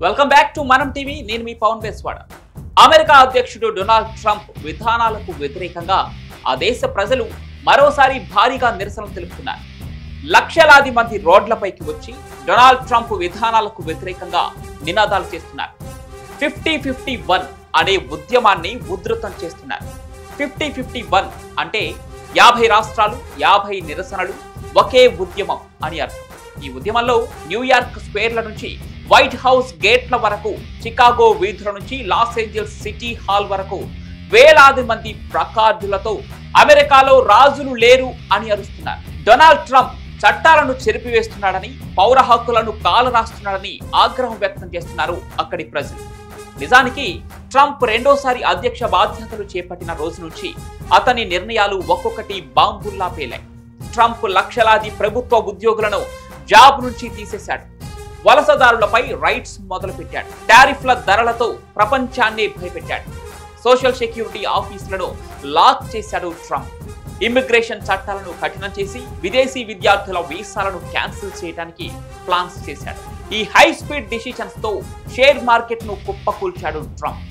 Welcome back to మనం TV. నేను మీ Pawan బేస్వాడ. America అధ్యక్షుడు డొనాల్డ్ ట్రంప్ విధానాలకు వ్యతిరేకంగా ఆ దేశ ప్రజలు మరోసారి భారీగా నిరసనలు తెలుపుతున్నారు. లక్షలాది మంది రోడ్లపైకి వచ్చి డొనాల్డ్ ట్రంప్ విధానాలకు వ్యతిరేకంగా నినాదాలు చేస్తున్నారు. 50-51 అనే ఉద్యమాన్ని ఉధృతం చేస్తున్నారు. 50-51 అంటే 50 రాష్ట్రాలు 50 నిరసనలు ఒకే ఉద్యమం అని అర్థం. ఈ ఉద్యమంలో న్యూయార్క్ స్క్వేర్ల నుంచి వైట్ హౌస్ గేట్ల వరకు, చికాగో వీధుల నుంచి లాస్ ఏంజల్స్ సిటీ హాల్ వరకు వేలాది మంది ప్లకార్డులతో అమెరికాలో రాజులు లేరు అని అరుస్తున్నారు. డొనాల్డ్ ట్రంప్ చట్టాలను చెరిపివేస్తున్నాడని, పౌర హక్కులను కాలరాస్తున్నాడని ఆగ్రహం వ్యక్తం చేస్తున్నారు అక్కడి ప్రజలు. నిజానికి ట్రంప్ రెండోసారి అధ్యక్ష బాధ్యతలు చేపట్టిన రోజు నుంచి అతని నిర్ణయాలు ఒక్కొక్కటి బాంబుల్లా పేలాయి. ట్రంప్ లక్షలాది ప్రభుత్వ ఉద్యోగులను జాబ్ నుంచి తీసేశాడు. వలసదారులపై రైట్స్ మొదలుపెట్టాడు. టారిఫ్ల ధరలతో ప్రపంచాన్ని భయపెట్టాడు. సోషల్ సెక్యూరిటీ ఆఫీసులను లాక్ చేశాడు ట్రంప్. ఇమ్మిగ్రేషన్ చట్టాలను కఠినం చేసి విదేశీ విద్యార్థుల వీసాలను క్యాన్సిల్ చేయడానికి ప్లాన్స్ చేశాడు. ఈ హై స్పీడ్ డిసిషన్స్ తో షేర్ మార్కెట్ ను కుప్పకూల్చాడు ట్రంప్.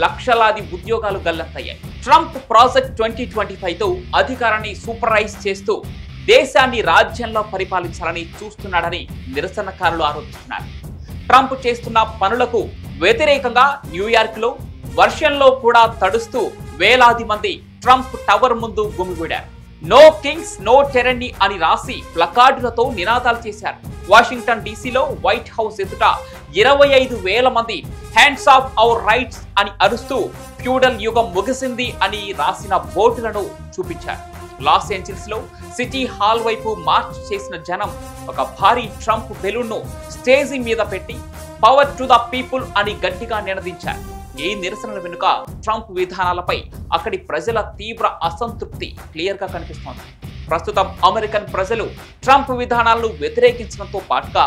లక్షలాది ఉద్యోగాలు గల్లంతయ్యాయి. ట్రంప్ ప్రాజెక్ట్ 2025 తో అధికారాన్ని సూపర్వైజ్ చేస్తూ దేశాన్ని రాజ్యంలో పరిపాలించాలని చూస్తున్నాడని నిరసనకారులు ఆరోపిస్తున్నారు. ట్రంప్ చేస్తున్న పనులకు వ్యతిరేకంగా న్యూయార్క్ లో వర్షంలో కూడా తడుస్తూ వేలాది మంది ట్రంప్ టవర్ ముందు గుమిగూడారు. నో కింగ్స్ నో టెరనీ అని రాసి ప్లకార్డులతో నినాదాలు చేశారు. వాషింగ్టన్ డీసీలో వైట్ హౌస్ ఎదుట 25,000 మంది హ్యాండ్స్ ఆఫ్ అవర్ రైట్స్ అని అరుస్తూ ఫ్యూడల్ యుగం ముగిసింది అని రాసిన బోర్డులను చూపించారు. లాస్ ఏంజల్స్ లో సిటీ హాల్ వైపు మార్చ్ చేసిన జనం ఒక భారీ ట్రంప్ బెలూన్ ను స్టేజి మీద పెట్టి పవర్ టు ద పీపుల్ అని గట్టిగా నినదించారు. ఈ నిరసనల వెనుక ట్రంప్ విధానాలపై అక్కడి ప్రజల తీవ్ర అసంతృప్తి క్లియర్ గా కనిపిస్తోంది. ప్రస్తుతం అమెరికన్ ప్రజలు ట్రంప్ విధానాలను వ్యతిరేకించడంతో పాటుగా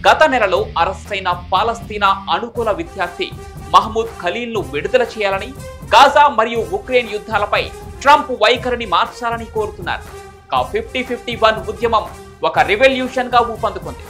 గత నెలలో అరెస్ట్ అయిన పాలస్తీనా అనుకూల విద్యార్థి మహమూద్ ఖలీల్ ను విడుదల చేయాలని, గాజా మరియు ఉక్రెయిన్ యుద్ధాలపై ట్రంప్ వైఖరిని మార్చాలని కోరుతున్నారు. 50-51 ఉద్యమం ఒక రెవల్యూషన్ గా ఊపందుకుంది.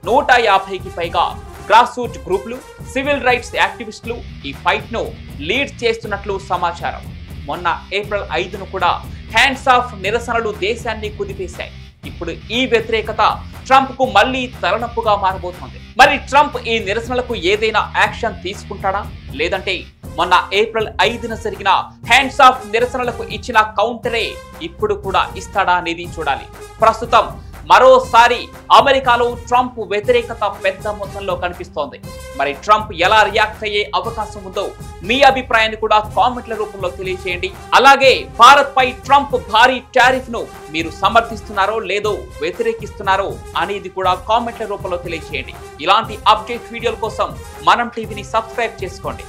150కి పైగా గ్రాస్ రూట్ గ్రూపులు, సివిల్ రైట్స్ యాక్టివిస్టులు ఈ ఫైట్ ను లీడ్ చేస్తున్నట్లు సమాచారం. మొన్న ఏప్రిల్ 5ను కూడా హ్యాండ్స్ ఆఫ్ నిరసనలు దేశాన్ని కుదిపేశాయి. ఇప్పుడు ఈ వ్యతిరేకత ట్రంప్ కు మళ్లీ తలనొప్పుగా మారబోతోంది. మరి ట్రంప్ ఈ నిరసనలకు ఏదైనా యాక్షన్ తీసుకుంటాడా, లేదంటే మొన్న ఏప్రిల్ 5న జరిగిన హ్యాండ్స్ ఆఫ్ నిరసనలకు ఇచ్చిన కౌంటరే ఇప్పుడు కూడా ఇస్తాడా అనేది చూడాలి. ప్రస్తుతం మరోసారి అమెరికాలో ట్రంప్ వ్యతిరేకత పెద్ద మొత్తంలో కనిపిస్తోంది. మరి ట్రంప్ ఎలా రియాక్ట్ అయ్యే అవకాశం ఉందో మీ అభిప్రాయాన్ని కూడా కామెంట్ల రూపంలో తెలియజేయండి. అలాగే భారత్ పై ట్రంప్ భారీ టారిఫ్ ను మీరు సమర్థిస్తున్నారో లేదో, వ్యతిరేకిస్తున్నారో అనేది కూడా కామెంట్ల రూపంలో తెలియజేయండి. ఇలాంటి అప్డేట్ వీడియోల కోసం మనం టీవీని సబ్స్క్రైబ్ చేసుకోండి.